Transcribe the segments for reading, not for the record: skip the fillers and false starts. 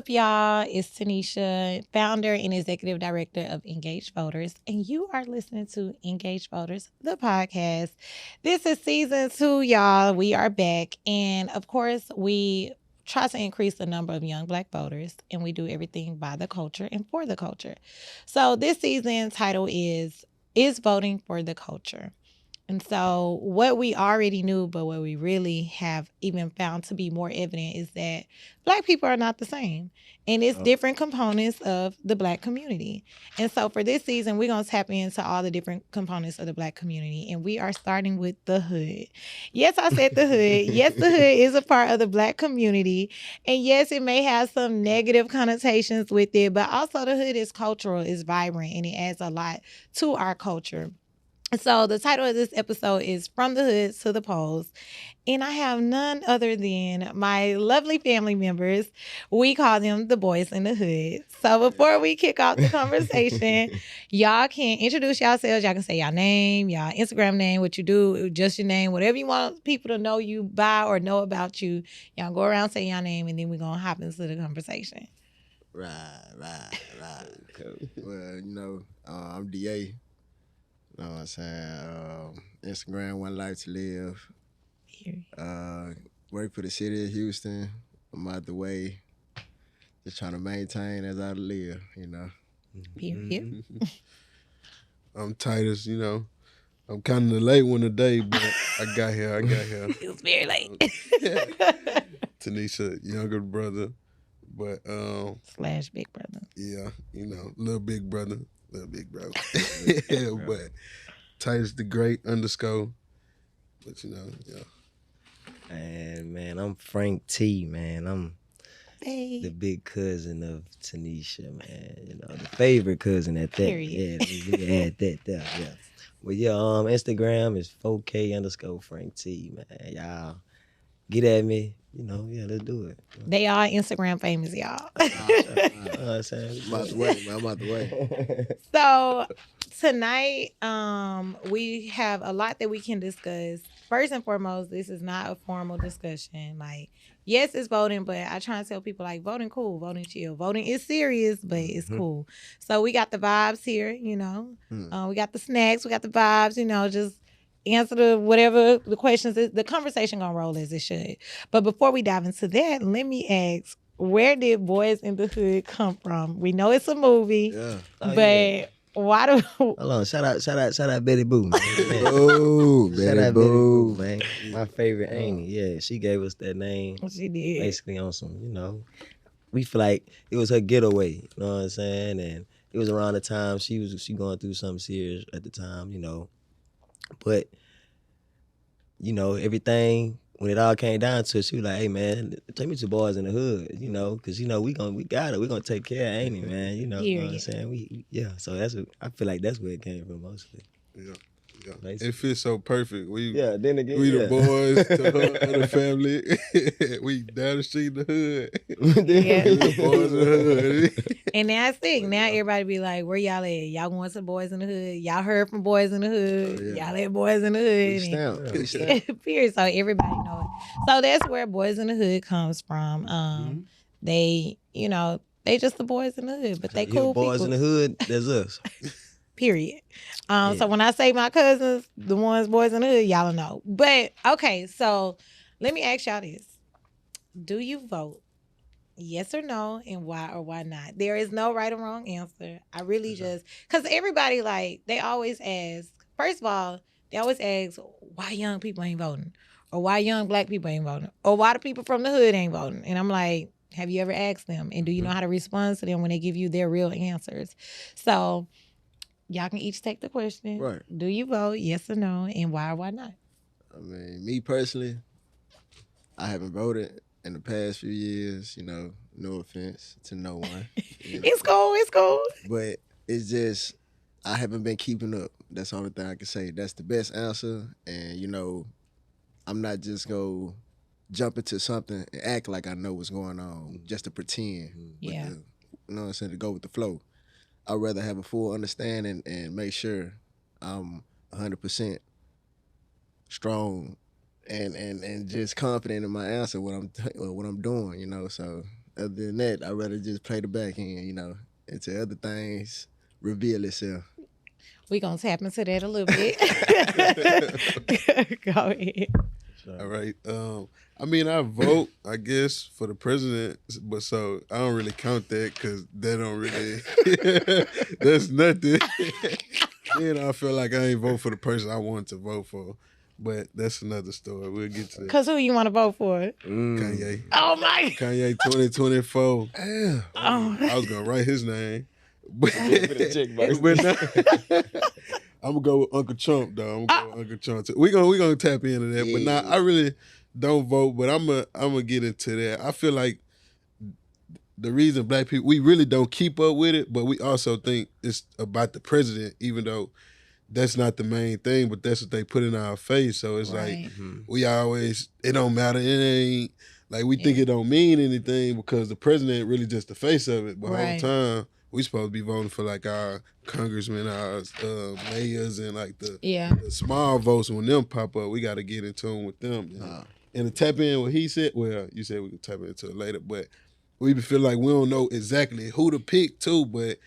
up, y'all? It's Tanisha, founder and executive director of Engaged Voters, and you are listening to Engaged Voters, the podcast. This is season 2, y'all. We are back, and of course, we try to increase the number of young Black voters, and we do everything by the culture and for the culture. So this season title is Voting for the Culture. And so, what we already knew, but what we really have even found to be more evident is that Black people are not the same. And it's different components of the Black community. And so, for this season, we're going to tap into all the different components of the Black community. And we are starting with the hood. Yes, I said the hood. Yes, the hood is a part of the Black community. And yes, it may have some negative connotations with it, but also the hood is cultural, it's vibrant, and it adds a lot to our culture. So the title of this episode is From the Hood to the Polls. And I have none other than my lovely family members. We call them the Boys in the Hood. So before we kick off the conversation, y'all can introduce yourselves. Y'all can say your name, your Instagram name, what you do, just your name, whatever you want people to know you by or know about you. Y'all go around, say your name, and then we're going to hop into the conversation. Right. Cool. Well, I'm DA. You know what I'm saying? Instagram, One Life to Live. Work for the city of Houston. I'm out the way. Just trying to maintain as I live, Period. I'm Titus, I'm kind of the late one today, but I got here. It was very late. Tanisha, younger brother, but / big brother. yeah, little big brother. But Titus the Great _ but yeah. And man, I'm Frank T, man. I'm Hey. the big cousin of Tanisha, man. The favorite cousin at that. Period. Yeah, we can add that there, yeah. Well, yeah, Instagram is 4K _ Frank T, man. Y'all get at me. Let's do it. They are Instagram famous, y'all. I'm out the way. So tonight, we have a lot that we can discuss. First and foremost, this is not a formal discussion. Like, yes, it's voting, but I try to tell people like voting cool, voting chill. Voting is serious, but it's cool. So we got the vibes here, we got the snacks, we got the vibes, just answer whatever the questions is. The conversation gonna roll as it should. But before we dive into that, let me ask, where did Boys in the Hood come from? We know it's a movie, but why do? Hold on, shout out Betty Boo, man. Oh, Shout out Betty Boo. Boo, man. My favorite auntie. Yeah, she gave us that name. She did. Basically on some, we feel like it was her getaway. You know what I'm saying? And it was around the time she going through something serious at the time, But, everything, when it all came down to it, she was like, hey, man, take me to Boys in the Hood, because, we got it. We're going to take care of Annie, man, you know what I'm saying? So I feel like that's where it came from mostly. Yeah. Basically. It fits so perfect. Then again, we the boys to her other family. We down the street in the hood. Yeah. We the boys in the hood. And that's it. Now everybody be like, where y'all at? Y'all going to Boys in the Hood? Y'all heard from Boys in the Hood? Y'all at Boys in the Hood? We stamp. Period. So everybody know it. So that's where Boys in the Hood comes from. They, they just the boys in the hood, but they cool boys people. in the hood, there's us. Period. So when I say my cousins, the ones boys in the hood, y'all know. But okay, so let me ask y'all this. Do you vote? Yes or no, and why or why not? There is no right or wrong answer. I really just, because everybody, they always ask, first of all, they always ask, why young people ain't voting? Or why young Black people ain't voting? Or why the people from the hood ain't voting? And I'm like, have you ever asked them? And do you know how to respond to them when they give you their real answers? So y'all can each take the question. Right. Do you vote? Yes or no, and why or why not? I mean, me personally, I haven't voted in the past few years, no offense to no one. It's cool. But it's just, I haven't been keeping up. That's the only thing I can say. That's the best answer. And, I'm not just going to jump into something and act like I know what's going on just to pretend. Yeah. You know what I'm saying? To go with the flow. I'd rather have a full understanding and make sure I'm 100% strong and just confident in my answer, what I'm doing, So other than that, I'd rather just play the back end, until other things reveal itself. We gonna tap into that a little bit. Go ahead. All right. I mean, I vote, I guess, for the president, but so I don't really count that because that don't really, that's nothing. Then I feel like I ain't vote for the person I want to vote for. But that's another story. We'll get to that. Cause who you want to vote for? Kanye. Oh my! Kanye 2024. Damn. Oh. I was gonna write his name. But, check box. but I'm gonna go with Uncle Trump though. I'm gonna go with Uncle Trump too. We gonna tap into that. But nah, I really don't vote, but I'm gonna get into that. I feel like the reason black people, we really don't keep up with it, but we also think it's about the president, even though that's not the main thing, but that's what they put in our face. So it's like, we always, it don't matter. It ain't, like we think it don't mean anything because the president really just the face of it. But all the time, we supposed to be voting for like our congressmen, our mayors, and like the small votes. When them pop up, we got to get in tune with them. And to tap in what he said, well, you said we could tap into it later, but we feel like we don't know exactly who to pick too, but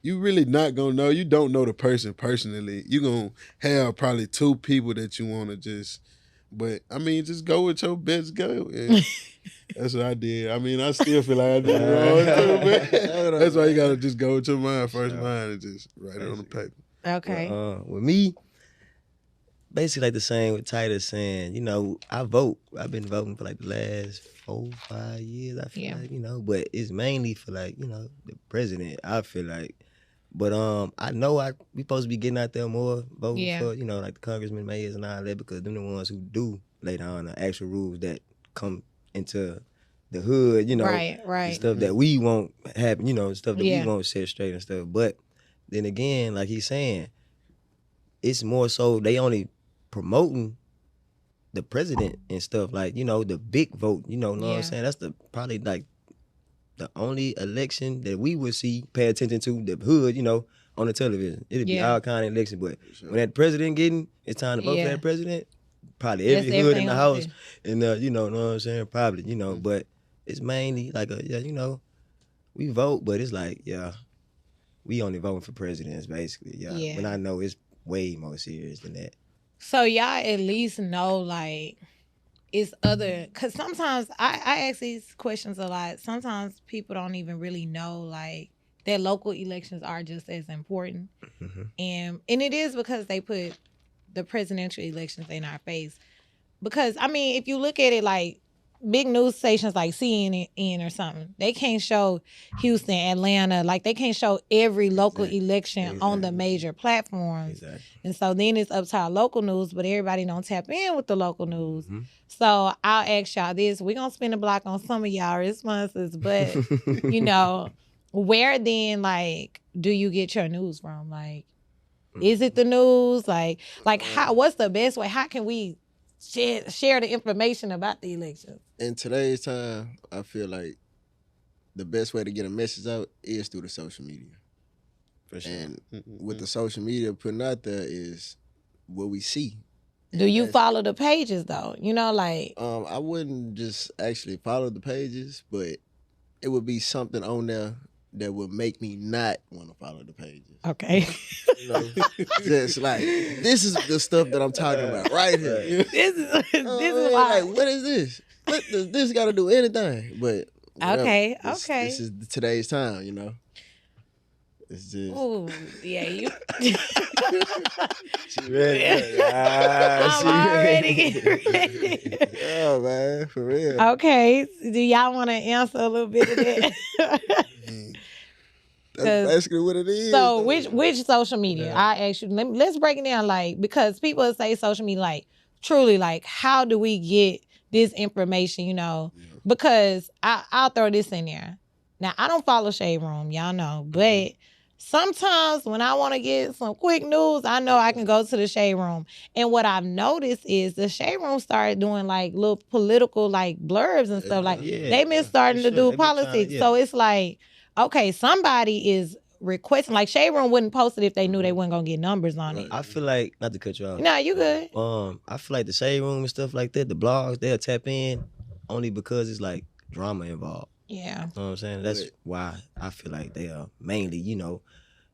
you really not gonna know. You don't know the person personally. You gonna have probably two people that you want to just, but I mean, just go with your best go. And that's what I did. I mean, I still feel like I did it wrong too, but that's why you gotta just go with your first mind, and just write it on the paper. Okay. With me, basically like the same with Titus saying, I vote. I've been voting for like the last 4-5 years, I feel like, but it's mainly for like, the president, I feel like. But I know we supposed to be getting out there more, voting for, like the congressmen, mayors, and all that, because them the ones who do lay down the actual rules that come into the hood, right. The stuff that we won't happen, stuff that we won't set straight and stuff. But then again, like he's saying, it's more so they only promoting the president and stuff, like, the big vote, know what I'm saying? That's probably like the only election that we would see, pay attention to, the hood, on the television. It'd be all kind of election, but when that president it's time to vote for that president, probably every hood in the house, and know what I'm saying? Probably, but it's mainly like we vote, but it's like, we only voting for presidents, basically, When I know it's way more serious than that. So y'all at least know, like, it's other, because sometimes I ask these questions a lot. Sometimes people don't even really know, like, that local elections are just as important. And it is because they put the presidential elections in our face. Because, I mean, if you look at it like big news stations like CNN or something, they can't show Houston, Atlanta, like they can't show every local election on the major platforms. And so then it's up to our local news, but everybody don't tap in with the local news. So I'll ask y'all this. We're going to spin the block on some of y'all responses, but, where then, like, do you get your news from? Like, is it the news? Like how? What's the best way? How can we share the information about the elections? In today's time, I feel like the best way to get a message out is through the social media. For sure. And with the social media putting out there is what we see. Do you follow the pages though? Like I wouldn't just actually follow the pages, but it would be something on there that would make me not want to follow the pages. Okay. Just like, this is the stuff that I'm talking about right here. This is why. Like, what is this? What does this got to do anything? But okay. This is today's time, It's just. Ooh, yeah, you. She ready. I'm already getting ready. Oh man, for real. Okay, do y'all want to answer a little bit of that? That's basically what it is. So which social media? I ask you. Let's break it down, like, because people say social media, like, truly, like, how do we get this information? Because I'll throw this in there. Now I don't follow Shade Room, y'all know, but sometimes when I want to get some quick news, I know I can go to the Shade Room. And what I've noticed is the Shade Room started doing like little political like blurbs and stuff. Like they've been starting to do politics. So it's like, okay, somebody is requesting. Like Shade Room wouldn't post it if they knew they weren't gonna get numbers on it. I feel like, not to cut you off. No, you good. I feel like the Shade Room and stuff like that, the blogs, they'll tap in only because it's like drama involved. Yeah. You know what I'm saying? That's But- why I feel like they are mainly,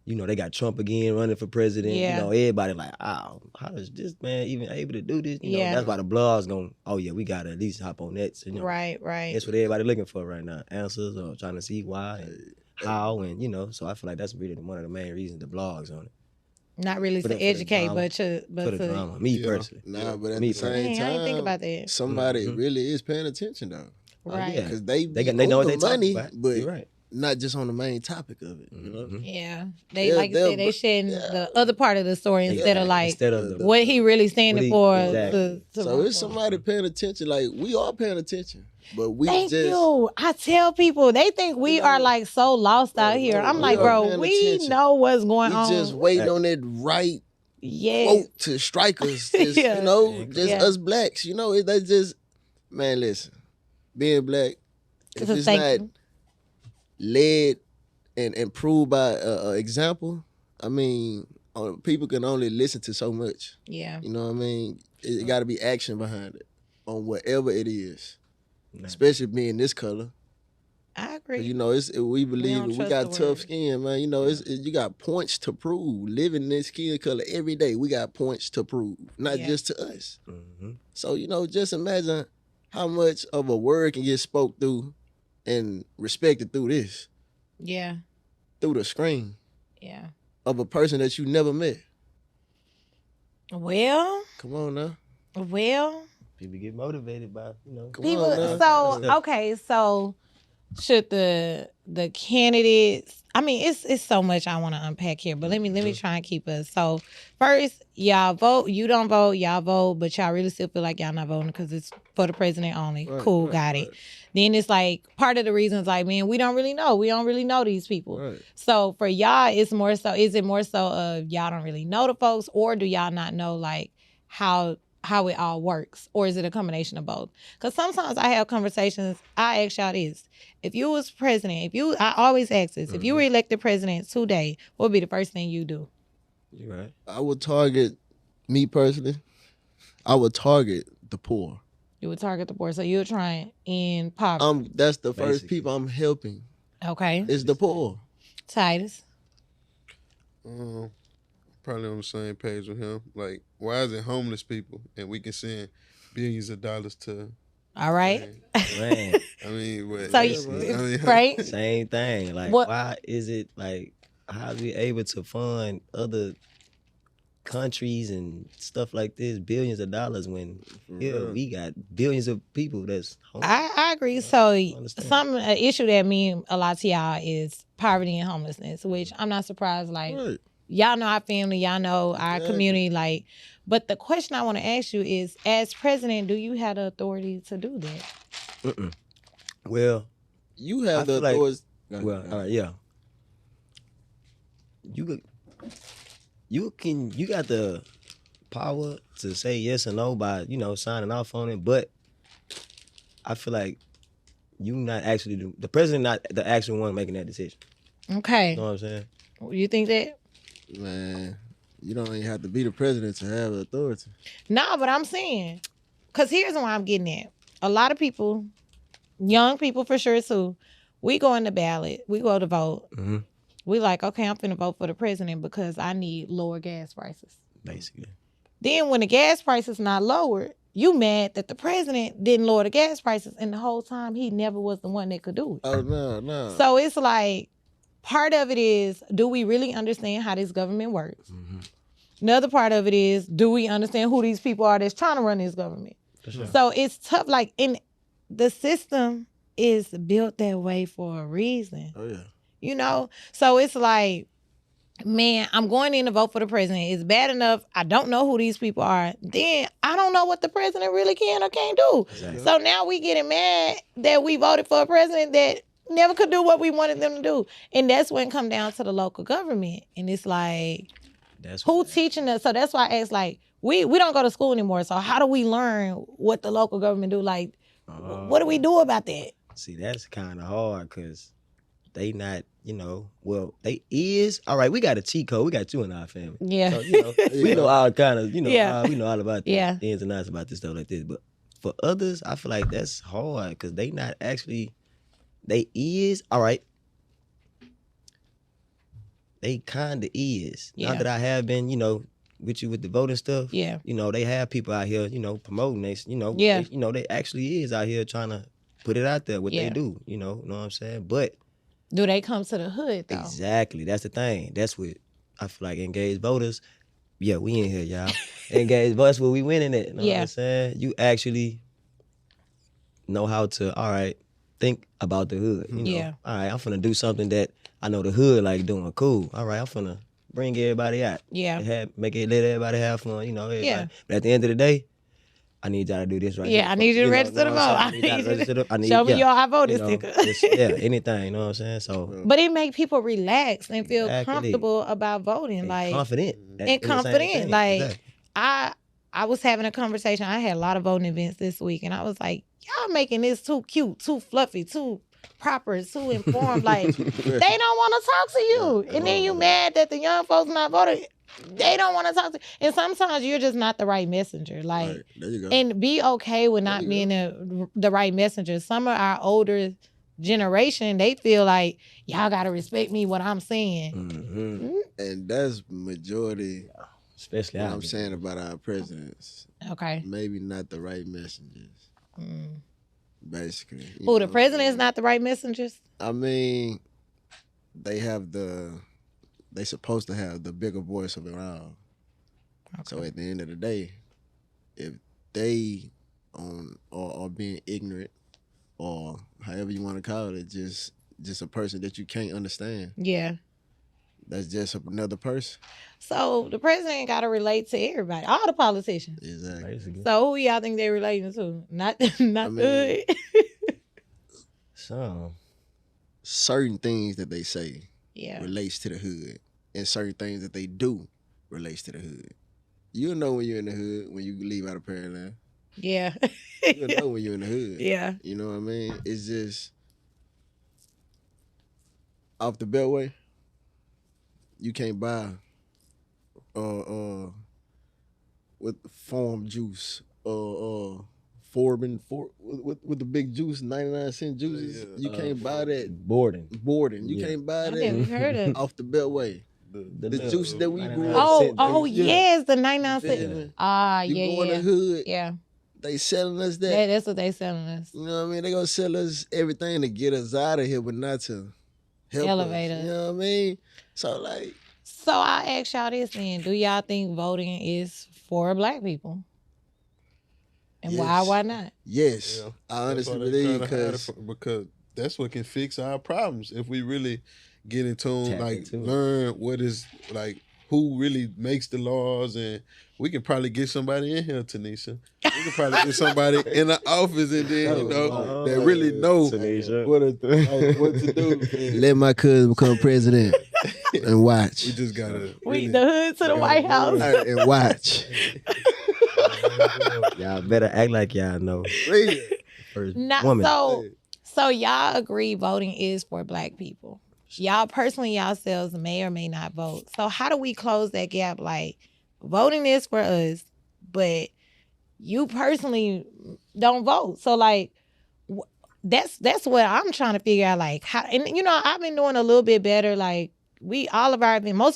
they got Trump again running for president. Yeah. Everybody like, oh, how is this man even able to do this? Yeah. That's why the blogs going, oh yeah, we gotta at least hop on that. So, Right. that's what everybody looking for right now. Answers or trying to see why and how and so I feel like that's really one of the main reasons the blogs on it. Not really For to the educate, drama. but For the to. drama. Me Yeah. personally. Nah, but at Me the same Dang, I didn't think time, about that. somebody Mhm. really is paying attention though, Right. yeah. because they They know know what the they talking money, about. but You're right. not just on the main topic of it. You know, Mhm. Yeah. They Yeah, like you said, they they'll- sharing yeah. the other part of the story instead of like Instead of the what he really standing for. exactly. To so run it's for. somebody paying attention. Like we are paying attention, but we Thank just you. I tell people they think we You are know, like so lost out no, here. no, I'm we like, are bro, paying we attention. know what's going we on. just waiting on that right Yes. quote to strike us. Just, Yeah. You know, Exactly. just Yeah. us blacks. You know, that's just man. Listen, being black, if So it's thank not you. led and proved by example, I mean, people can only listen to so much. Yeah. You know what I mean? It got to be action behind it on whatever it is, Nah. especially being this color. I 'Cause, agree. you know, we believe don't we trust got the tough word. skin, man. You know, you got points to prove. Living this skin color every day, we got points to prove, not Yeah. just to us. Mhm. So just imagine how much of a word can get spoke through and respected through this, Yeah. through the screen Yeah. of a person that you never met. Well, Come on now. People get motivated by, Come people. on now. So okay, so should the candidates? I mean, it's so much I want to unpack here, but let me try and keep us. So first, y'all vote. You don't vote. Y'all vote, but y'all really still feel like y'all not voting because it's for the president only. Right, Cool, right, got right. it. Then it's like part of the reasons, like, man, we don't really know. We don't really know these people. Right. So for y'all, it's more so. Is it more so of y'all don't really know the folks, or do y'all not know like how it all works, or is it a combination of both? Because sometimes I have conversations. I ask y'all this: if you was president, I always ask this: if you were elected president today, what would be the first thing you do? You're right. I would target me personally. I would target the poor. You would target the poor, so you're trying in poverty. That's the first Basically. people I'm helping. Okay, Is the poor. Titus. Probably on the same page with him. Like, why is it homeless people and we can send billions of dollars to? All right, Man, I mean, what? so right? same thing. Like, What- why is it like, how are we able to fund other countries and stuff like this, billions of dollars, when here we got billions of people that's homeless? I agree. So understand. an issue that mean a lot to y'all is poverty and homelessness, which I'm not surprised. Like Right. y'all know our family, y'all know our Exactly. community. Like, but the question I want to ask you is, as president, do you have the authority to do that? Mm-mm. Well, You have I the feel like- authority. well, all right, yeah. You got the power to say yes or no by signing off on it, but I feel like you not actually the president, not the actual one making that decision. Okay, You know what I'm saying? you think that? Man, you don't even have to be the president to have authority. No, but I'm saying, because here's why I'm getting at. A lot of people, young people for sure too, we go in the ballot, we go to vote. Mm-hmm. We like, okay, I'm finna vote for the president because I need lower gas prices. Basically. Then when the gas prices not lowered, you mad that the president didn't lower the gas prices, and the whole time he never was the one that could do it. Oh no. So it's like, part of it is, do we really understand how this government works? Mm-hmm. Another part of it is, do we understand who these people are that's trying to run this government? For sure. So it's tough. Like, the system is built that way for a reason. Oh yeah. So it's like, man, I'm going in to vote for the president. It's bad enough I don't know who these people are. Then I don't know what the president really can or can't do. Exactly. So now we getting mad that we voted for a president that never could do what we wanted them to do. And that's when it come down to the local government. And it's like, That's who teaching us? So that's why I asked, like, we don't go to school anymore. So how do we learn what the local government do? Like, what do we do about that? See, that's kind of hard because they not, well, they is all right. We got a cheat code. We got two in our family. Yeah. So, we know all kind of, Yeah. we know all about the Yeah. ins and outs about this stuff like this. But for others, I feel like that's hard because they not actually They is all right. They kind of is. Yeah. Now that I have been, with you with the voting stuff. Yeah. They have people out here, promoting this. Yeah. They actually is out here trying to put it out there what Yeah. they do. You know what I'm saying? But do they come to the hood though? exactly, that's the thing. That's what I feel like engaged voters. Yeah, we in here, y'all. Engaged voters, where we winning it. You know what I'm saying? You actually know how to, all right, think about the hood. You know? Yeah. All right, I'm finna do something that I know the hood like doing. Cool. All right, I'm finna bring everybody out. Yeah. Let everybody have fun. Everybody. Yeah. But at the end of the day, I need y'all to do this right Yeah, here. I need you to register the vote. I need you to show me your I voted sticker. Anything, you know what I'm saying? So, but it make people relax and feel comfortable about voting. And like confident. And confident. Like exactly. I was having a conversation. I had a lot of voting events this week, and I was like, y'all making this too cute, too fluffy, too proper, too informed. Like, they don't want to talk to you. And then you mad that the young folks not voting. They don't want to talk to you. And sometimes you're just not the right messenger. Like, right. There you go. And be okay with not being the right messenger. Some of our older generation, they feel like, y'all got to respect me what I'm saying. Mm-hmm. And that's majority, especially what I'm saying about our presidents. Okay. Maybe not the right messengers. Basically. Who, the president's not the right messengers? I mean, they supposed to have the bigger voice of it all. Okay. So at the end of the day, if they are being ignorant, or however you want to call it, just a person that you can't understand. Yeah. That's just another person. So the president got to relate to everybody, all the politicians. Exactly. Basically. So who y'all think they relating to? Not the hood. So certain things that they say relates to the hood, and certain things that they do relates to the hood. You'll know when you're in the hood when you leave out of Pearland. Yeah. You'll know when you're in the hood. Yeah. You know what I mean? It's just off the Beltway. You can't buy with farm juice Forbin with the big juice, 99-cent juices. You can't buy that. Borden. You can't buy that. I never heard of off the Beltway. The juice that we grew up. Oh, yes, the 99-cent. You go in the hood. Yeah. They selling us that. That's what they selling us. You know what I mean? They gonna sell us everything to get us out of here, but not to help elevate us. You know what I mean? So I ask y'all this then. Do y'all think voting is for black people? And yes. why not? Yes. Yeah. I honestly believe because that's what can fix our problems if we really get in tune, learn what is who really makes the laws, and we can probably get somebody in here, Tanisha. We can probably get somebody in the office, and then that really know what to do. Let my cousin become president and watch. We just gotta the hood to the White House and watch. Y'all better act like y'all know. First woman. So y'all agree voting is for black people. Y'all personally yourselves may or may not vote. So how do we close that gap? Like, voting is for us, but you personally don't vote. So that's what I'm trying to figure out. Like, how, and I've been doing a little bit better. Like, most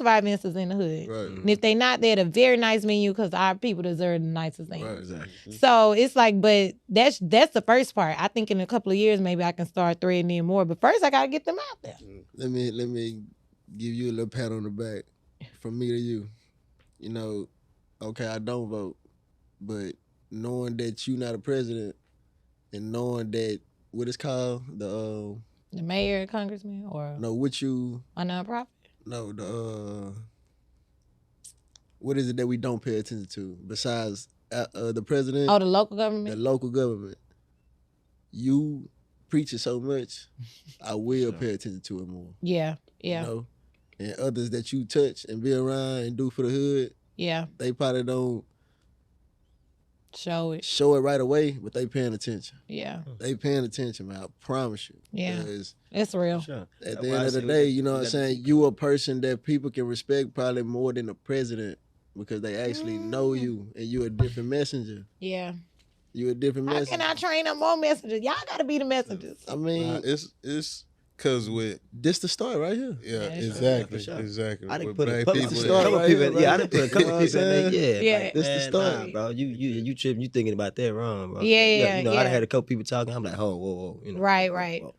of our events is in the hood. Right. And if they not, they at a very nice venue because our people deserve the nicest thing. Right, exactly. So it's like, but that's the first part. I think in a couple of years, maybe I can start threading in more. But first, I got to get them out there. Let me give you a little pat on the back from me to you. Okay, I don't vote, but knowing that you're not a president and knowing that, what it's called, the mayor, congressman, or no, what you a nonprofit? No, what is it that we don't pay attention to besides the president? Oh, the local government. The local government. You preach it so much, I will pay attention to it more. Yeah. And others that you touch and be around and do for the hood. Yeah. They probably don't show it right away, but they paying attention. Yeah. They paying attention, man. I promise you. Yeah. It's real. Sure. At the end of the day, you know what I'm saying? You a person that people can respect probably more than the president because they actually know you and you a different messenger. Yeah. You a different How message. can I train up more messengers? Y'all got to be the messengers. I mean, it's because with this the story right here. yeah, That's true. exactly, Yeah, for sure. exactly. I done With put a black couple, people, start right people, here, yeah, I right done put a here. couple You know what people in I'm there. Yeah, Yeah. like, This the man, story. nah, bro. You tripping, you thinking about that wrong, bro. Yeah, You know, I yeah. done had a couple people talking. I'm like, oh, whoa, you know, Right, whoa, right. whoa.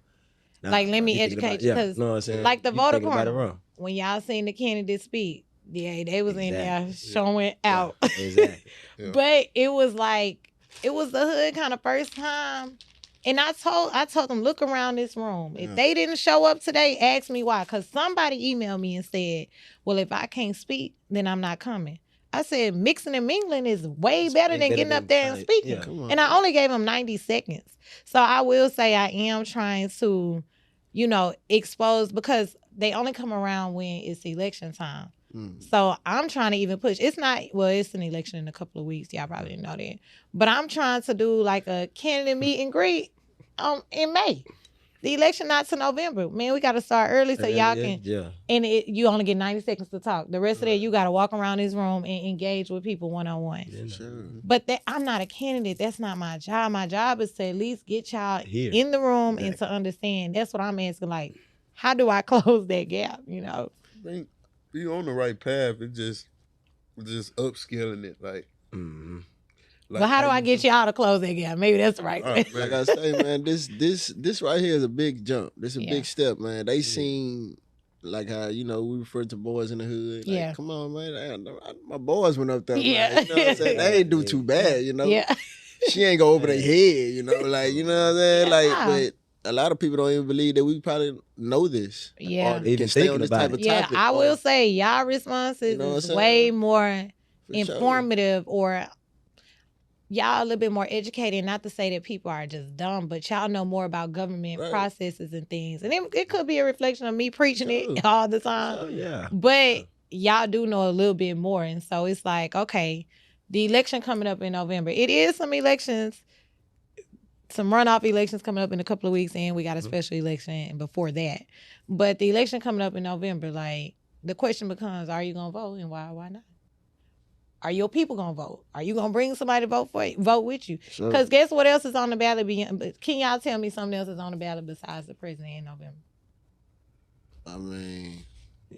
Nah, Like, let bro, me you thinking educate about- you, yeah, 'cause know what I'm saying? like the You voter thinking about it corner, wrong. when y'all seen the candidate speak, yeah, they was in there Exactly. showing out. Exactly. Yeah. But it was like, it was the hood kind of first time. And I told them, look around this room. If they didn't show up today, ask me why. Because somebody emailed me and said, well, if I can't speak, then I'm not coming. I said, mixing and mingling is way better than getting up there and speaking. Yeah. Come on. And I only gave them 90 seconds. So I will say I am trying to, expose, because they only come around when it's election time. So I'm trying to even push. It's an election in a couple of weeks. Y'all probably didn't know that. But I'm trying to do like a candidate meet and greet in May. The election not to November. Man, we got to start early so y'all can. Yeah. And you only get 90 seconds to talk. The rest of that, you got to walk around this room and engage with people one-on-one. Yeah. Sure. But I'm not a candidate. That's not my job. My job is to at least get y'all Here. in the room and to understand. That's what I'm asking. Like, how do I close that gap? I think you on the right path. It's just upskilling it, like. Mm-hmm. But how do I get y'all to close that gap? Maybe that's the right way. Like I say, man, this right here is a big jump. This is a big step, man. They seen like how we refer to boys in the hood. Like, Yeah. Come on, man. My boys went up there. Yeah. Like, you know what I'm saying? They ain't do too bad, Yeah. She ain't go over their head, like you know what I'm saying. Yeah. Like, but a lot of people don't even believe that we probably know this. Yeah. Or Even can stay thinking on this about type it. of Yeah, topic. I or- will say y'all responses You know what is I'm way saying? more for sure. informative, or y'all a little bit more educated. Not to say that people are just dumb, but y'all know more about government Right. processes and things. And it could be a reflection of me preaching it Sure. all the time. Oh, yeah. But y'all do know a little bit more. And so it's like, okay, the election coming up in November. It is some elections, some runoff elections coming up in a couple of weeks, and we got a special election before that. But the election coming up in November, like, the question becomes, are you going to vote, and why not? Are your people going to vote? Are you going to bring somebody to vote with you? Sure. Because guess what else is on the ballot? Can y'all tell me something else is on the ballot besides the president in November? I mean,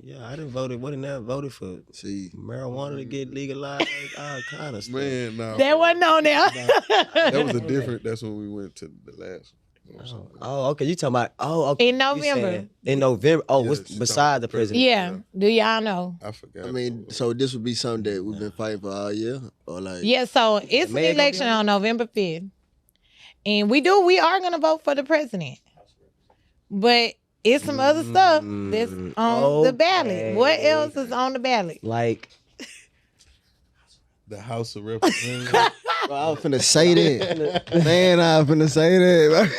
Yeah, I done voted. What in that voted for? see, Marijuana to get legalized, all kind of stuff. Man, nah. That wasn't on there. That was a different. That's when we went to the last. Oh, okay. You talking about? Oh, okay. In You November. saying in November. Oh, Yeah, what's she's beside talking the about president? Yeah. Do y'all know? I forgot. I mean, so this would be something that we've been fighting for all year, or like, Yeah, so it's an May it gonna be election on on November 5th. And we are going to vote for the president. But it's some other stuff that's on the ballot. What else is on the ballot? Like, the House of Representatives. Bro, I was finna say that. Man, I was finna say that.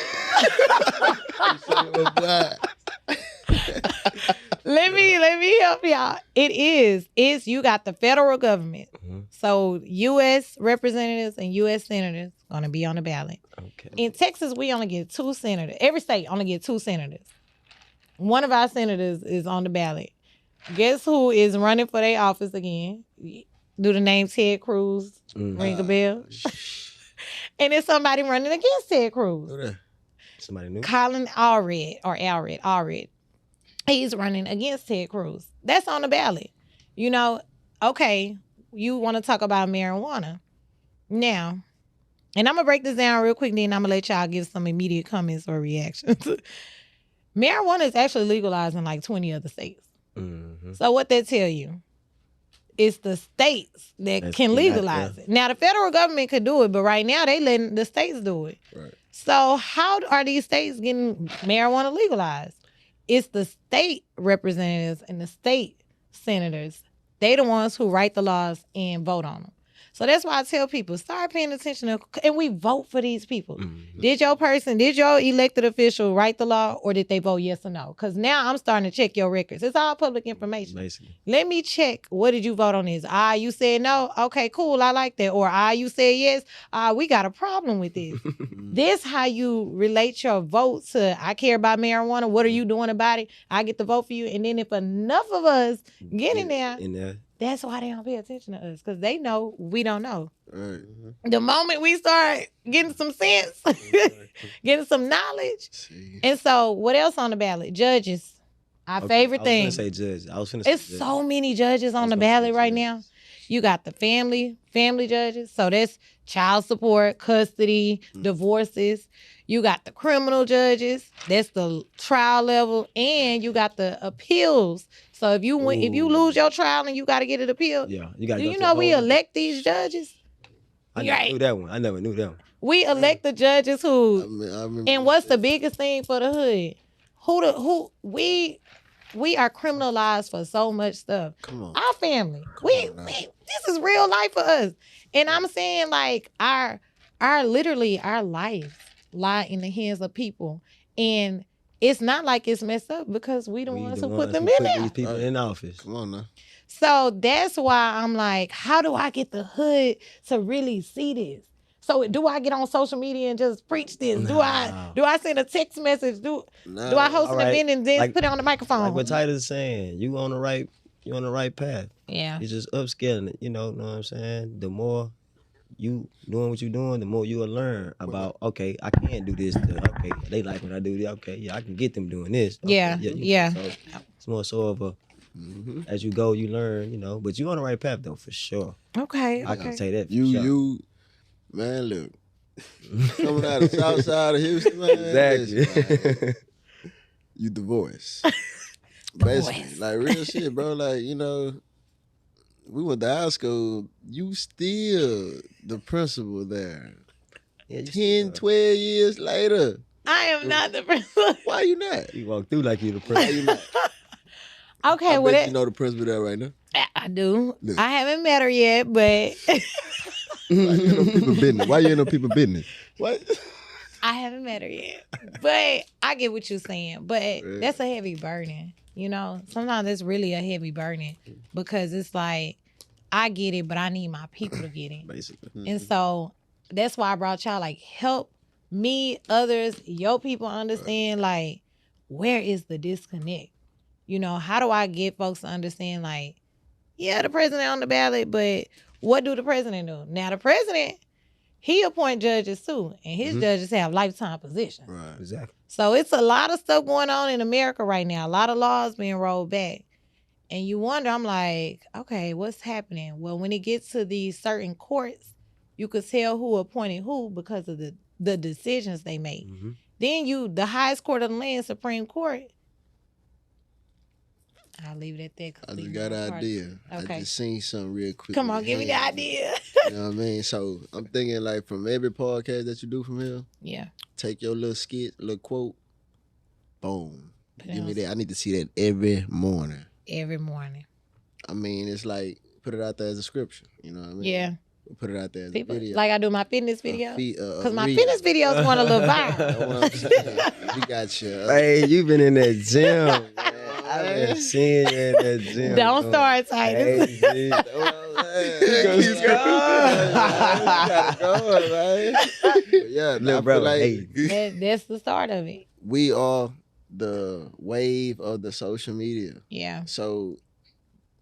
Let me help y'all. It's you got the federal government. So U.S. representatives and U.S. senators going to be on the ballot. okay. In Texas, we only get 2 senators. Every state only get 2 senators. One of our senators is on the ballot. Guess who is running for their office again? Do the name Ted Cruz ring a bell? And it's somebody running against Ted Cruz. Somebody new. Colin Allred. He's running against Ted Cruz. That's on the ballot. Okay, you want to talk about marijuana. Now, and I'm going to break this down real quick, then I'm going to let y'all give some immediate comments or reactions. Marijuana is actually legalized in like 20 other states. Mm-hmm. So what that tell you? It's the states that can legalize it. Now, the federal government could do it, but right now they letting the states do it. Right. So how are these states getting marijuana legalized? It's the state representatives and the state senators. They the ones who write the laws and vote on them. So that's why I tell people, start paying attention to, and we vote for these people. Mm-hmm. Did your elected official write the law, or did they vote yes or no? Because now I'm starting to check your records. It's all public information. Basically. Let me check. What did you vote on this? You said no? Okay, cool. I like that. Or you said yes? We got a problem with this. This how you relate your vote to, I care about marijuana. What are you doing about it? I get to vote for you. And then if enough of us get in there, That's why they don't pay attention to us, because they know we don't know. Right. The moment we start getting some sense, getting some knowledge. See. And so, what else on the ballot? Judges. Our favorite thing. I was finna say judge. I was finna say It's judge. so many judges on the ballot right now. You got the family judges. So that's child support, custody, divorces. You got the criminal judges. That's the trial level. And you got the appeals. So if you lose your trial and you got to get it appealed, Yeah, you got. do you know we elect these judges? I never knew that one. I never knew that one. We elect the judges who. I remember And what's the biggest thing for the hood? We are criminalized for so much stuff. Come on. Our family. This is real life for us. And I'm saying, like, our life lie in the hands of people. And it's not like it's messed up, because we the ones who put them in there. These people in office. Come on now. So that's why I'm like, how do I get the hood to really see this? So do I get on social media and just preach this? Do I send a text message? Do I host an event and then put it on the microphone? Like what Titus is saying, you on the right path. Yeah. It's just upscaling it, know what I'm saying? The more you doing what you're doing, the more you'll learn about, okay, I can do this. Okay, they like when I do this. Okay, yeah, I can get them doing this. Okay, Yeah. So it's more so of a, as you go, you learn, but you're on the right path, though, for sure. Okay. I can say that for sure. You, man, look. Coming out of the south side of Houston, man. Exactly. Man, you the voice. Basically, like real shit, bro. Like, we went to high school. You still the principal there. Yeah, 10, 12 years later. I am not the principal. Why you not? You walk through like you the Why principal. you not? Okay, I well, bet you know the principal there right now. I do. Look. I haven't met her yet, but Why you in them people business? Why you in them people business? What? I haven't met her yet. But I get what you're saying. But that's a heavy burden. Sometimes it's really a heavy burden, because it's like, I get it, but I need my people to get it. Basically. And so that's why I brought y'all, like, help me, others, your people understand, like, where is the disconnect? How do I get folks to understand, like, yeah, the president on the ballot, but what do the president do? Now, the president, he appoint judges too, and his judges have lifetime positions. Right. Exactly. So it's a lot of stuff going on in America right now. A lot of laws being rolled back. And you wonder, I'm like, okay, what's happening? Well, when it gets to these certain courts, you could tell who appointed who because of the decisions they make. Mm-hmm. Then the highest court of the land, Supreme Court. I'll leave it at that. I just got an idea. Okay. I just seen something real quick. Come on, give me the idea. You know what I mean? So I'm thinking, like, from every podcast that you do from here, Yeah. take your little skit, little quote, boom. Put it Give me on that. I need to see that every morning. Every morning. I mean, it's like, put it out there as a scripture. You know what I mean? Yeah. Put it out there as People, a video. like I do my fitness video. Because my fitness videos want a little viral. That's what I'm saying. We got you. Hey, you been in that gym, man. I've been seeing you in that gym. Don't start, Titus. Hey, That's what I'm saying. Gotta go, right? But yeah, Little I brother, feel like hey. That's the start of it. we are the wave of the social media. Yeah. So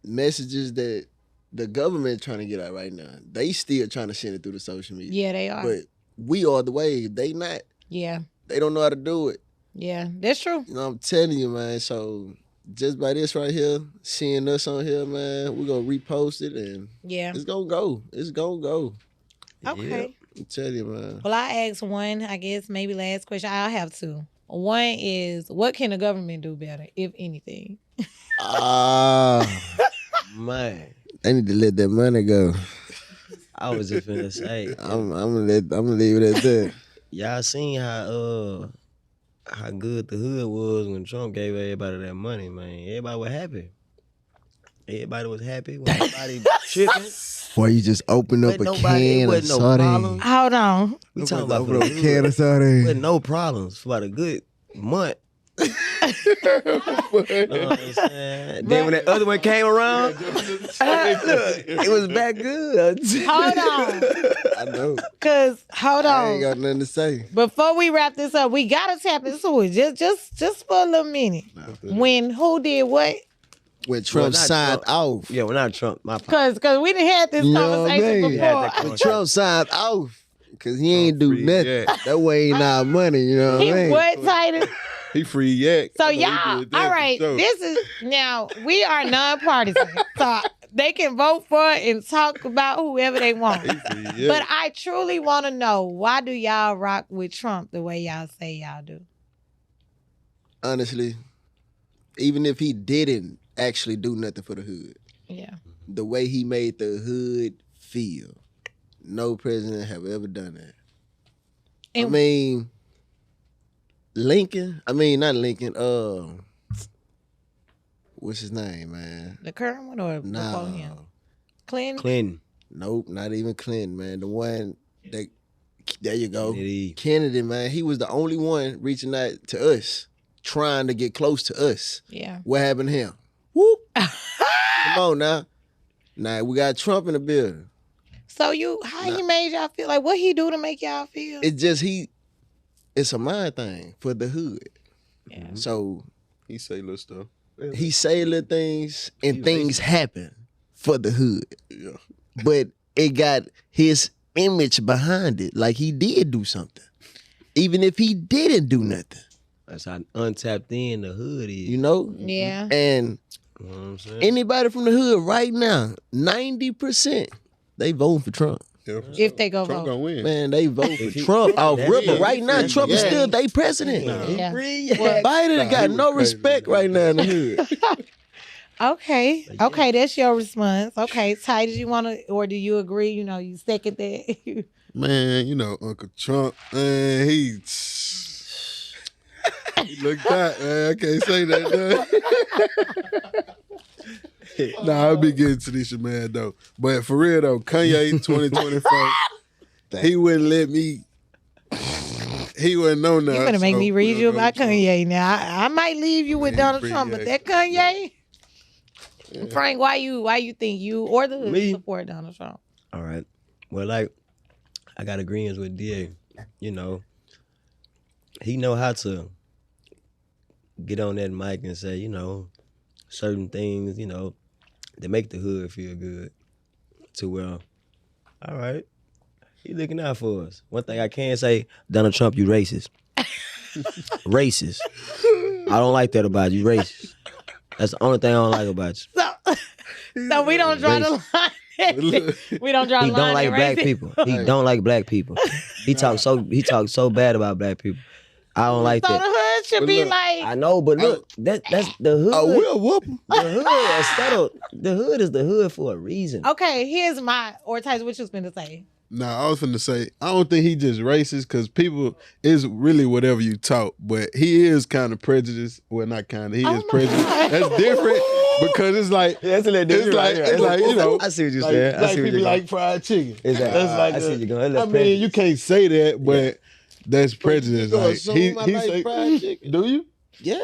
messages that the government trying to get out right now, they still trying to send it through the social media. Yeah, they are. But we are the wave. They not. Yeah. They don't know how to do it. Yeah. That's true. You know, I'm telling you, man. So just by this right here, seeing us on here, man, we're gonna repost it and Yeah. it's gonna go. It's gonna go. Okay. I'm telling you, man. Well, I asked one, I guess maybe last question. I'll have two. One is, what can the government do better, if anything? Man, They need to let that money go. I was just finna say, I'm gonna leave it at that. y'all seen how good the hood was when Trump gave everybody that money, man. Everybody was happy. Everybody was happy. When nobody tripping. Boy, you just open up But a nobody, it can of wasn't no sardines. problem. Hold on. We talking about Open up a for the can hood. of sardines. With no problems for about a good month. Know what I'm saying? Then when that other one came around, look, it was back good. Hold on. I know. Hold I ain't on. got nothing to say. Before we wrap this up, we gotta tap into it. Just for a little minute. When who did what? when Trump signed off. Yeah, when not Trump. My fault. Cause we done had this You know what I conversation mean? before. When Trump signed off, cause he ain't do nothing. That way ain't our money. You know what I mean? He what, Titus? He free yak. So He y'all, did that all for right. sure. This is now we are nonpartisan, so they can vote for and talk about whoever they want. He free yak. But I truly want to know, why do y'all rock with Trump the way y'all say y'all do? Honestly, even if he didn't actually do nothing for the hood, Yeah. the way he made the hood feel, no president have ever done that. I And- mean, Lincoln. I mean, not Lincoln. What's his name, man? The current one or before him? No. Clinton. Nope, not even Clinton, man. The one that, there you go. Kennedy. Kennedy, man. He was the only one reaching out to us, trying to get close to us. Yeah. What happened to him? Whoop. Come on now. Now we got Trump in the building. So how he made y'all feel? Like, what he do to make y'all feel? It's just it's a mind thing for the hood. Yeah. So He say little stuff. he say little things and things happen for the hood. Yeah. But it got his image behind it. Like he did do something. Even if he didn't do nothing. That's how untapped in the hood is. You know? Yeah. And You know what I'm saying? anybody from the hood right now, 90%, they voting for Trump. Yeah, for If sure. they go Trump vote. gonna win. Man, they vote for If he- Trump off That's ripper. it. Right now, Trump is Yeah. still their president. Yeah. Biden Nah, got he no was crazy, respect man. right now in the hood. Okay. Okay, that's your response. Okay, Ty, did you want to, or do you agree? You know, you second that. Man, you know, Uncle Trump, man, he looked that, man. I can't say that, though. Nah, I'll be getting Tanisha, man, though. But for real, though, Kanye 2024, he wouldn't let me, he wouldn't know now. You're gonna make me read you about Trump. Kanye now. I might leave you with Yeah, Donald pretty Trump, but that accurate. Kanye, Frank, why you think you or the hood Me? support Donald Trump? All right. Well, like, I got agreements with DA. You know, he know how to get on that mic and say, you know, certain things, you know, that make the hood feel good. To where, all right, he looking out for us. One thing I can say, Donald Trump, you racist. Racist. I don't like that about you. Racist. That's the only thing I don't like about you. So we don't draw the line. We don't draw He the line. don't like at black racist. people. He don't like black people. He talks so bad about black people. I don't like So the that. hood should But be look, like, I know, but look, that's the hood. We'll whoop him. The hood is settled. The hood is the hood for a reason. okay, here's my, or Tyson, what you was finna say? Nah, I was finna say, I don't think he just racist because people is really whatever you talk, but he is kind of prejudiced. Well, not kind of, he Oh is my prejudiced. God. That's different because it's like, That's a little it's like, you know, I see what you're like, saying. I like see what people you're like fried chicken. Exactly. That's like I see a- you going. I mean, you can't say that, but that's prejudice. You gonna Like, assume he I like say, fried chicken? do you? Yeah.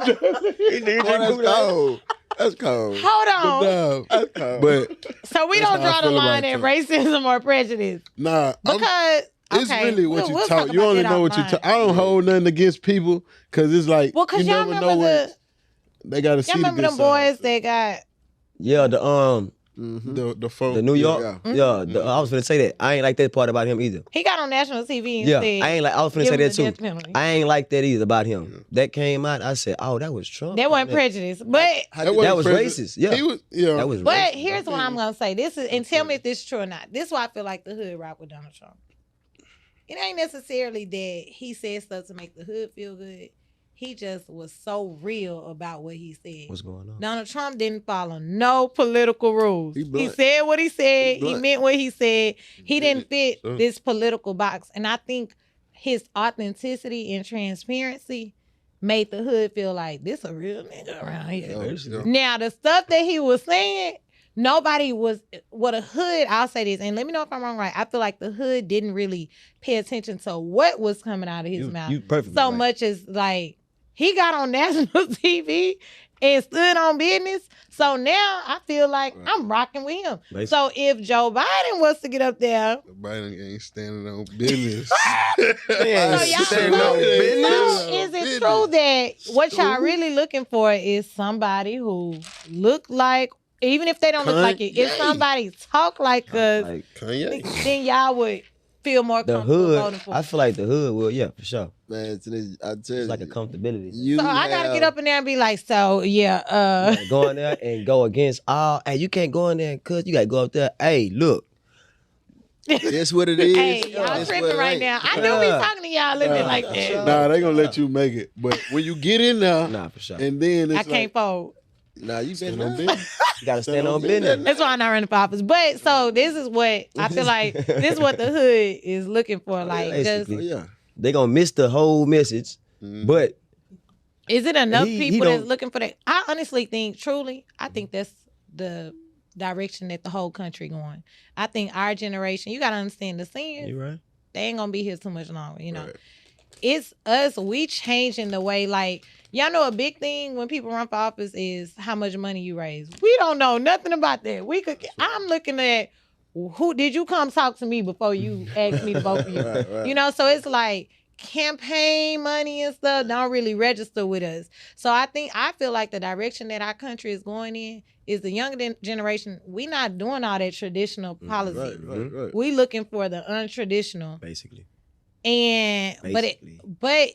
That's cold. That's cold. Hold on. No, That's cold. but So we That's don't how I draw the feel line about at racism or prejudice nah, because it's okay, really what you we'll talk. talk You about only that know what you offline. talk. I don't hold nothing against people because it's like Well, cause you y'all never remember know what they got to see. y'all remember the them good side. boys that got Yeah, Mm-hmm. The folk. the New York. Yeah. I was finna say that. I ain't like that part about him either. he got on national TV and Yeah, said, I ain't like. I was finna give say him that the too. death penalty. I ain't like that either about him. That came out. I said, oh, that was Trump. That wasn't prejudice, but That wasn't was prejudice. racist. Yeah, He was, yeah. that was. but racist. here's what I'm gonna say. This is, and tell me if this is true or not. This is why I feel like the hood rock with Donald Trump. It ain't necessarily that he said stuff to make the hood feel good. He just was so real about what he said. What's going on? Donald Trump didn't follow no political rules. He He blunt. said what he said. He blunt. meant what he said. He didn't fit So- this political box. And I think his authenticity and transparency made the hood feel like this a real nigga around here. Yeah. Now, the stuff that he was saying, nobody was, what a hood, I'll say this, and let me know if I'm wrong, right? I feel like the hood didn't really pay attention to what was coming out of his mouth. You perfect. So much as like, he got on national TV and stood on business. So now I feel like I'm rocking with him. Basically. So if Joe Biden was to get up there, Biden ain't standing on business. Man, so y'all standing on business. so is it true that what y'all really looking for is somebody who look like, even if they don't look like it, if somebody talk like us, Like Kanye. then y'all would feel more the comfortable voting hood, for I him. feel like the hood will, yeah, for sure. Man, I tell It's you, like a comfortability. So I gotta get up in there and be like, so yeah, Like, go in there and go against all. Hey, you can't go in there because you gotta go up there. Hey, look. That's what it is. hey, y'all That's tripping what it right ain't. now. I do be talking to y'all a little bit like that. Nah, they gonna let you make it. But when you get in there, Nah, for sure. and then it's I can't fold. Nah, you been stand on there. business. You gotta stand on business. business. That's why I'm not running for office. But so this is what I feel like. This is what the hood is looking for. Like, just, Oh, yeah. They gonna miss the whole message, but is it enough He people that's don't- looking for that? I honestly think, truly, I think that's the direction that the whole country going. I think our generation, you gotta understand the seniors, you right. they ain't gonna be here too much longer, you know. Right. It's us, we changing the way, like, y'all know a big thing when people run for office is how much money you raise. We don't know nothing about that. I'm looking at who did you come talk to me before you asked me to vote for you. Right. You know, so it's like campaign money and stuff don't really register with us. So I feel like the direction that our country is going in is the younger generation. We not doing all that traditional policy. Right. We looking for the untraditional. Basically. And Basically. but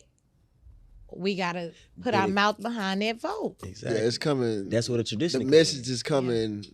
we gotta put our But it- mouth behind that vote. Yeah, Exactly. it's coming. That's what a tradition. The comes in. message is coming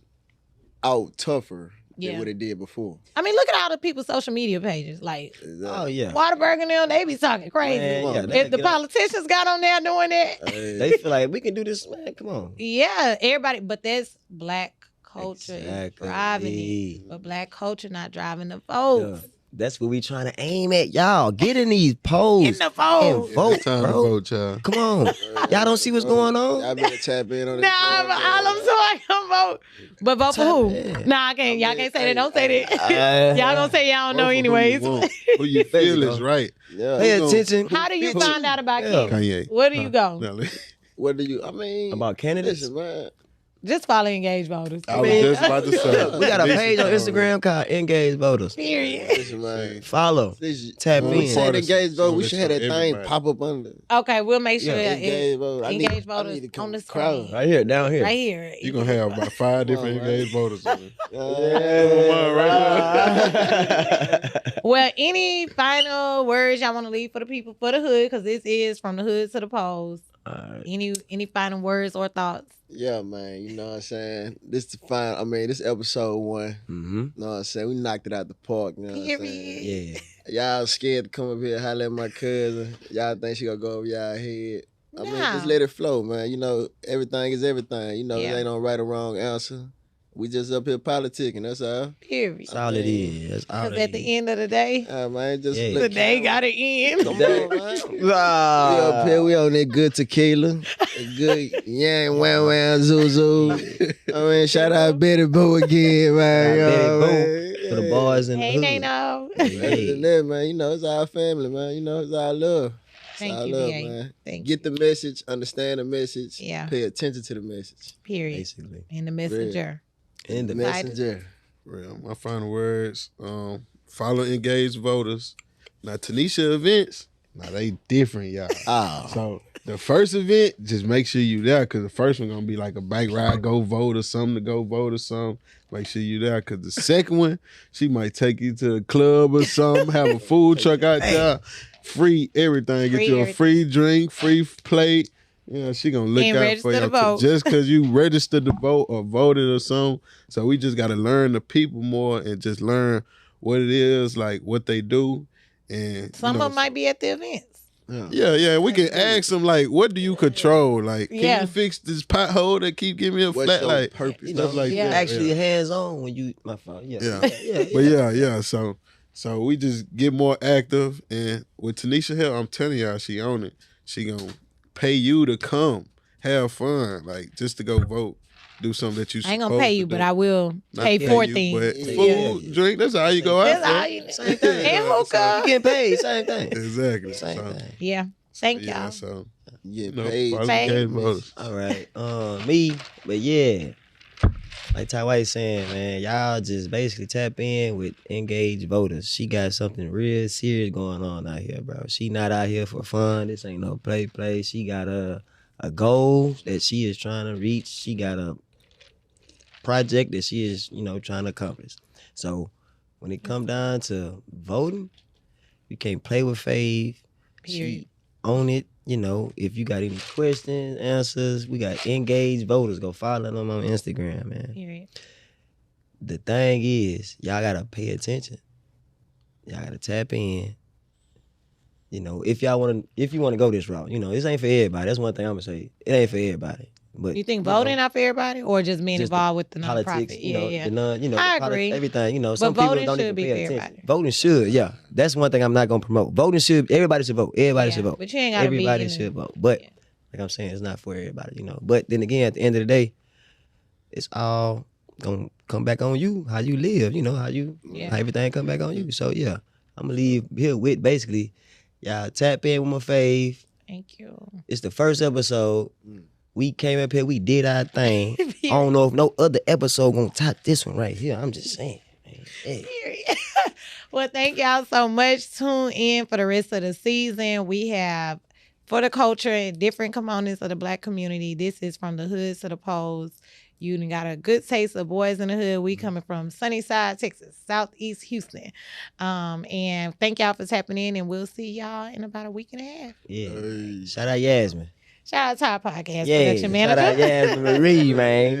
out tougher Yeah. than what it did before. I mean, look at all the people's social media pages. Like Oh yeah. Waterberg and them, they be talking crazy. Man, yeah, If they If the get up- politicians got on there doing that, they feel like we can do this, man. Come on. yeah, everybody. But that's black culture is Exactly. driving it. But black culture not driving the votes. Yeah. That's what we trying to aim at, y'all. Get in these polls In the and vote. vote, It's time to bro. vote, child. Come on. Y'all don't see what's going on? Y'all better tap in on Nah, that. but all I'm so I can vote. But vote for who? Yeah. Nah, I can't. Y'all can't say that. Don't say that. Uh, Y'all gonna say y'all don't know Vote for anyways. Who you, want. Who you feel is right. Yeah. Pay gonna- attention. How do you Who- find out about Yeah. candidates? Kanye. Where do you go? Now, What do you? I mean, About candidates? listen, man. Just follow engaged voters. I was just about to say. We got a Listen, page on Instagram called Engage Voters. Period. Listen, man. Follow. Listen, Tap when we in. said Artists, engaged vote, so we that's should have that for thing everybody. pop up under. Okay, we'll make sure Yeah, Engaged vote. engaged I voters need to come on the crowd. screen. Right here, down here. Right here. You're going to have about 5 different Come on, man. engaged voters on it. Yeah. Well, any final words y'all want to leave for the people for the hood? Because this is from the hood to the polls. All right. Any final words or thoughts? Yeah, man. You know what I'm saying? This the final. I mean, this episode 1. Mm-hmm. You know what I'm saying? We knocked it out the park. You know what I'm Period. saying? Yeah. Y'all scared to come up here, holler at my cousin. Y'all think she gonna go over y'all head. I mean, Nah. just let it flow, man. You know, everything is everything. You know, Yeah. there ain't no right or wrong answer. We just up here politicking, that's all. Period. That's all it is. That's all Because it at the end of the day, Man, just Yeah. look. the day got to end. Come on, man. We up here, we on that good tequila, that good yang wham wham zuzu. I mean, shout out Betty Boo again, man. Shout out You know Betty what I Boo mean? For the boys in the Hey, hood. they know. Other than that, man, you know, it's our family, man. You know, it's our love. It's Thank our you, love, BA. man. Thank Get you. the message, understand the message, Yeah. pay attention to the message. Period. Basically. And the messenger. In the Messenger. Real. My final words, follow engaged voters. Now, Tanisha events, now they different, y'all. Oh. So the first event, just make sure you there, because the first one gonna be like a bike ride, go vote or something to go vote or something. Make sure you there, because the second one, she might take you to a club or something, have a food truck out there, free everything, Free get you a everything. free drink, free plate. Yeah, she gonna look And out register for to you vote. just because you registered to vote or voted or something. So we just gotta learn the people more and just learn what it is, like what they do, and Some you know, of them might be at the events. Yeah, we can ask them like, what do you control? Like, can Yeah. you fix this pothole that keep giving me a What's flat? your Like, purpose? You stuff know, like Yeah. that. actually hands on when you my phone. Yeah. Yeah. But yeah. So we just get more active, and with Tanisha help, I'm telling y'all, she on it. She gonna pay you to come, have fun, like just to go vote, do something that you. I ain't gonna pay you, but I will Not pay pay for you, things. but Yeah. food, drink, that's how you go out. That's for. all you Same thing. And hookah. You getting paid, same thing. Exactly. Same So- thing. Yeah. Thank yeah, y'all. So You You get know, paid. follow Paid. engaged voters. All right. Me, but yeah. Like Ty White saying, man, y'all just basically tap in with engaged voters. She got something real serious going on out here, bro. She not out here for fun. This ain't no play. She got a goal that she is trying to reach. She got a project that she is, trying to accomplish. So when it come down to voting, you can't play with faith. Period. She own it. If you got any questions, answers, we got engaged voters. Go follow them on Instagram, man. Period. The thing is, y'all gotta pay attention. Y'all gotta tap in. If you want to go this route, this ain't for everybody. That's one thing I'm gonna say. It ain't for everybody. But You think voting not for everybody, or just being just the involved with the politics, nonprofit? Yeah. the non, I agree. everything. But Some people voting don't should even be pay for attention. everybody. Voting should, yeah. That's one thing I'm not gonna promote. Everybody should vote. Everybody should vote. But you ain't gotta Everybody be should vote. But like I'm saying, it's not for everybody, But then again, at the end of the day, it's all gonna come back on you, how you live, how everything come back on you. So yeah, I'm gonna leave here with basically, y'all tap in with my fave. Thank you. It's the first episode. We came up here, we did our thing. I don't know if no other episode gonna top this one right here. I'm just saying, man. Hey. Well, thank y'all so much. Tune in for the rest of the season. We have for the culture and different components of the Black community. This is from the hoods to the poles. You done got a good taste of Boys in the Hood. We coming from Sunnyside, Texas, Southeast Houston. And thank y'all for tapping in, and we'll see y'all in about a week and a half. Yeah. Hey. Shout out Yasmin. Shout out to our podcast Yeah. production manager. Shout out Yasmin Marie, man.